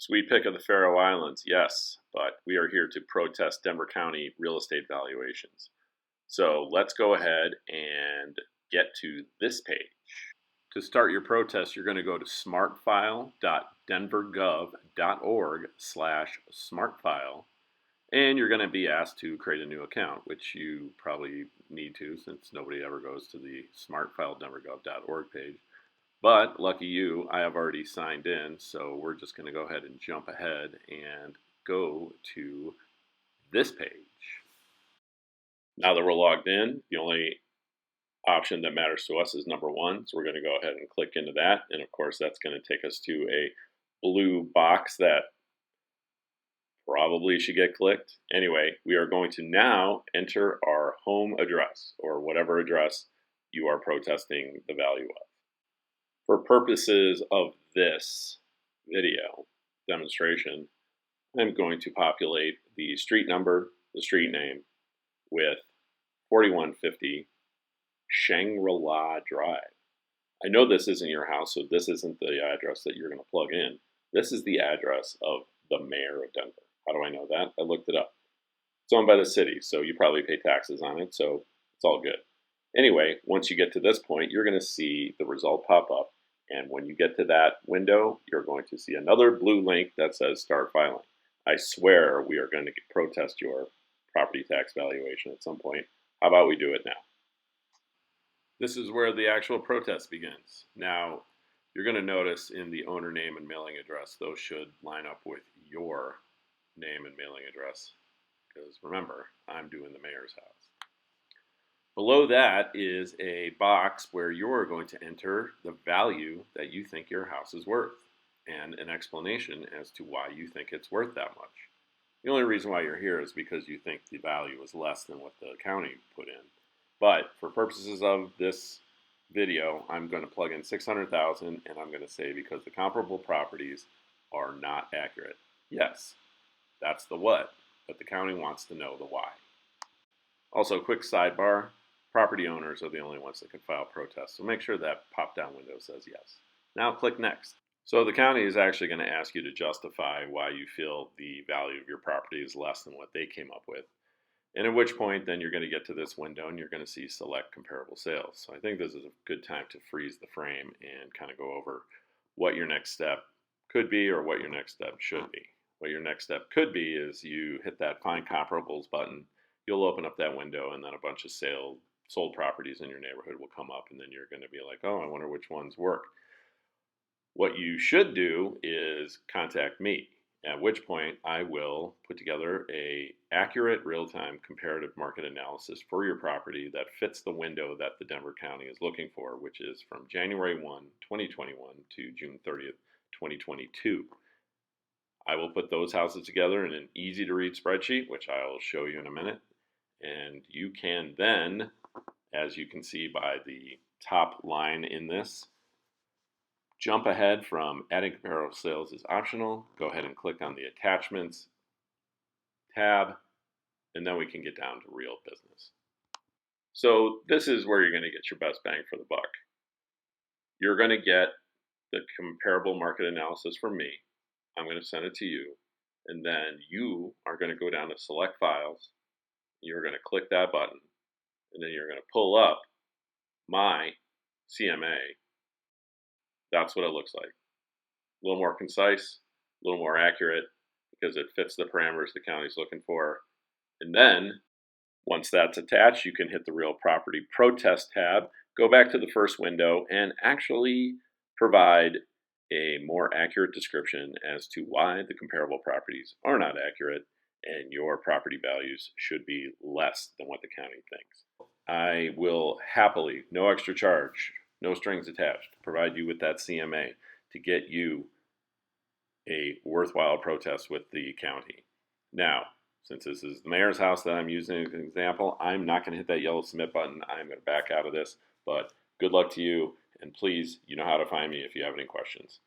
Sweet pick of the Faroe Islands, yes, but we are here to protest Denver County real estate valuations. So let's go ahead and get to this page. To start your protest, you're going to go to smartfile.denvergov.org/smartfile, and you're going to be asked to create a new account, which you probably need to since nobody ever goes to the smartfile.denvergov.org page. But lucky you, I have already signed in, so we're just going to go ahead and jump ahead and go to this page. Now that we're logged in, the only option that matters to us is number 1, so we're going to go ahead and click into that, and of course that's going to take us to a blue box that probably should get clicked. Anyway, we are going to now enter our home address, or whatever address you are protesting the value of. For purposes of this video demonstration, I'm going to populate the street number, the street name, with 4150 Shangri-La Drive. I know this isn't your house, so this isn't the address that you're going to plug in. This is the address of the mayor of Denver. How do I know that? I looked it up. It's owned by the city, so you probably pay taxes on it, so it's all good. Anyway, once you get to this point, you're going to see the result pop up. And when you get to that window, you're going to see another blue link that says start filing. I swear we are going to protest your property tax valuation at some point. How about we do it now? This is where the actual protest begins. Now, you're going to notice in the owner name and mailing address, those should line up with your name and mailing address. Because remember, I'm doing the mayor's house. Below that is a box where you're going to enter the value that you think your house is worth and an explanation as to why you think it's worth that much. The only reason why you're here is because you think the value is less than what the county put in. But for purposes of this video, I'm going to plug in 600,000 and I'm going to say because the comparable properties are not accurate. Yes, that's the what, but the county wants to know the why. Also, quick sidebar. Property owners are the only ones that can file protests, so make sure that pop-down window says yes. Now click Next. So the county is actually going to ask you to justify why you feel the value of your property is less than what they came up with, and at which point then you're going to get to this window and you're going to see Select Comparable Sales. So I think this is a good time to freeze the frame and kind of go over what your next step could be or what your next step should be. What your next step could be is you hit that Find Comparables button, you'll open up that window, and then a bunch of sold properties in your neighborhood will come up, and then you're going to be like, oh, I wonder which ones work. What you should do is contact me, at which point I will put together a accurate real-time comparative market analysis for your property that fits the window that the Denver County is looking for, which is from January 1, 2021 to June 30th, 2022. I will put those houses together in an easy-to-read spreadsheet, which I'll show you in a minute, and you can then, as you can see by the top line in this, jump ahead from adding comparable sales is optional. Go ahead and click on the attachments tab, and then we can get down to real business. So this is where you're going to get your best bang for the buck. You're going to get the comparable market analysis from me. I'm going to send it to you, and then you are going to go down to Select Files. You're going to click that button, and then you're going to pull up my CMA. That's what it looks like. A little more concise, a little more accurate, because it fits the parameters the county's looking for. And then, once that's attached, you can hit the Real Property Protest tab, go back to the first window, and actually provide a more accurate description as to why the comparable properties are not accurate and your property values should be less than what the county thinks. I will happily, no extra charge, no strings attached, provide you with that CMA to get you a worthwhile protest with the county. Now, since this is the mayor's house that I'm using as an example, I'm not going to hit that yellow submit button. I'm going to back out of this, but good luck to you, and please, you know how to find me if you have any questions.